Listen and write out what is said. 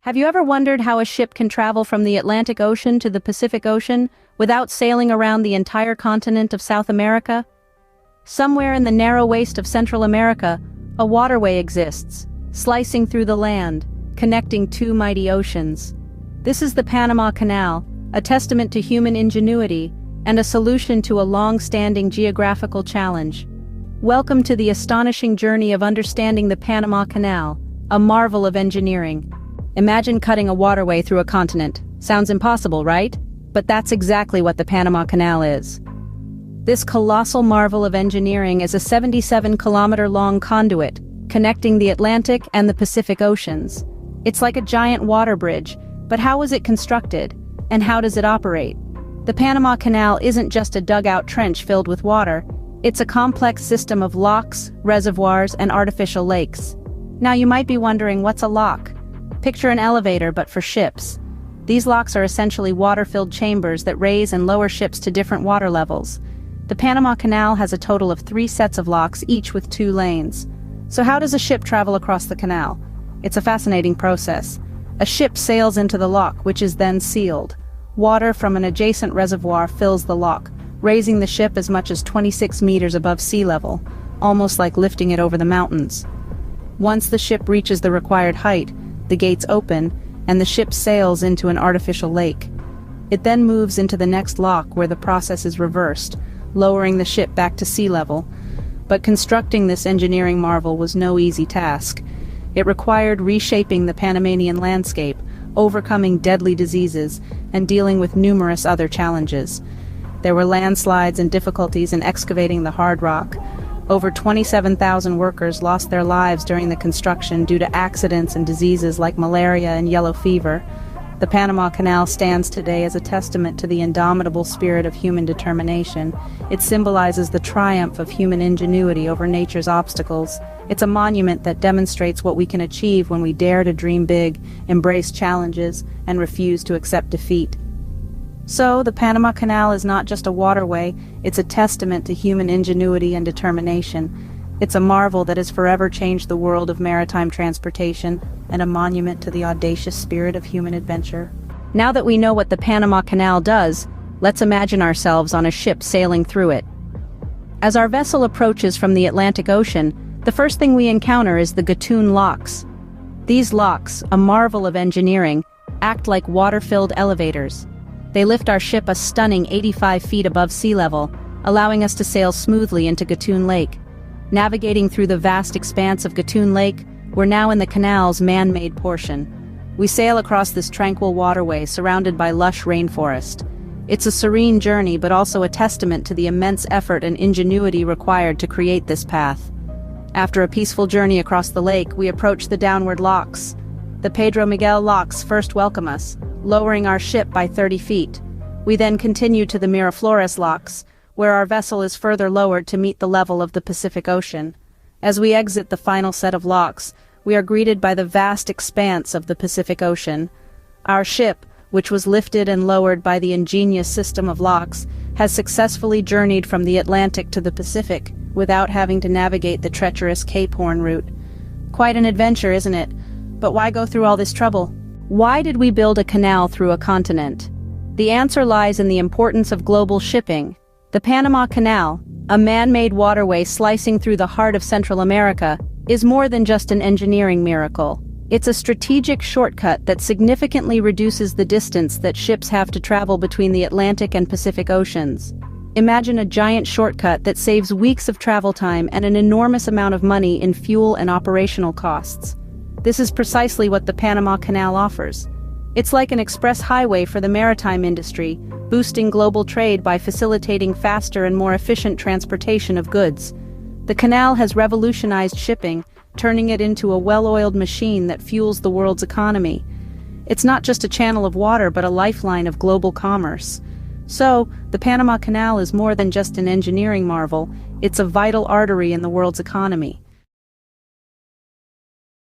Have you ever wondered how a ship can travel from the Atlantic Ocean to the Pacific Ocean without sailing around the entire continent of South America? Somewhere in the narrow waist of Central America, a waterway exists, slicing through the land, connecting two mighty oceans. This is the Panama Canal, a testament to human ingenuity and a solution to a long-standing geographical challenge. Welcome to the astonishing journey of understanding the Panama Canal, a marvel of engineering. Imagine cutting a waterway through a continent. Sounds impossible, right? But that's exactly what the Panama Canal is. This colossal marvel of engineering is a 77-kilometer-long conduit connecting the Atlantic and the Pacific Oceans. It's like a giant water bridge, but how was it constructed? And how does it operate? The Panama Canal isn't just a dugout trench filled with water. It's a complex system of locks, reservoirs, and artificial lakes. Now you might be wondering, what's a lock? Picture an elevator, but for ships. These locks are essentially water-filled chambers that raise and lower ships to different water levels. The Panama Canal has a total of 3 sets of locks, each with 2 lanes. So how does a ship travel across the canal? It's a fascinating process. A ship sails into the lock, which is then sealed. Water from an adjacent reservoir fills the lock, raising the ship as much as 26 meters above sea level, almost like lifting it over the mountains. Once the ship reaches the required height, the gates open, and the ship sails into an artificial lake. It then moves into the next lock where the process is reversed, lowering the ship back to sea level. But constructing this engineering marvel was no easy task. It required reshaping the Panamanian landscape, overcoming deadly diseases, and dealing with numerous other challenges. There were landslides and difficulties in excavating the hard rock. Over 27,000 workers lost their lives during the construction due to accidents and diseases like malaria and yellow fever. The Panama Canal stands today as a testament to the indomitable spirit of human determination. It symbolizes the triumph of human ingenuity over nature's obstacles. It's a monument that demonstrates what we can achieve when we dare to dream big, embrace challenges, and refuse to accept defeat. So, the Panama Canal is not just a waterway, it's a testament to human ingenuity and determination. It's a marvel that has forever changed the world of maritime transportation, and a monument to the audacious spirit of human adventure. Now that we know what the Panama Canal does, let's imagine ourselves on a ship sailing through it. As our vessel approaches from the Atlantic Ocean, the first thing we encounter is the Gatun locks. These locks, a marvel of engineering, act like water-filled elevators. They lift our ship a stunning 85 feet above sea level, allowing us to sail smoothly into Gatun Lake. Navigating through the vast expanse of Gatun Lake, we're now in the canal's man-made portion. We sail across this tranquil waterway surrounded by lush rainforest. It's a serene journey, but also a testament to the immense effort and ingenuity required to create this path. After a peaceful journey across the lake, we approach the downward locks. The Pedro Miguel locks first welcome us, lowering our ship by 30 feet. We then continue to the Miraflores locks, where our vessel is further lowered to meet the level of the Pacific Ocean. As we exit the final set of locks, we are greeted by the vast expanse of the Pacific Ocean. Our ship, which was lifted and lowered by the ingenious system of locks, has successfully journeyed from the Atlantic to the Pacific without having to navigate the treacherous Cape Horn route. Quite an adventure, isn't it? But why go through all this trouble? Why did we build a canal through a continent? The answer lies in the importance of global shipping. The Panama Canal, a man-made waterway slicing through the heart of Central America, is more than just an engineering miracle. It's a strategic shortcut that significantly reduces the distance that ships have to travel between the Atlantic and Pacific Oceans. Imagine a giant shortcut that saves weeks of travel time and an enormous amount of money in fuel and operational costs. This is precisely what the Panama Canal offers. It's like an express highway for the maritime industry, boosting global trade by facilitating faster and more efficient transportation of goods. The canal has revolutionized shipping, turning it into a well-oiled machine that fuels the world's economy. It's not just a channel of water, but a lifeline of global commerce. So, the Panama Canal is more than just an engineering marvel, it's a vital artery in the world's economy.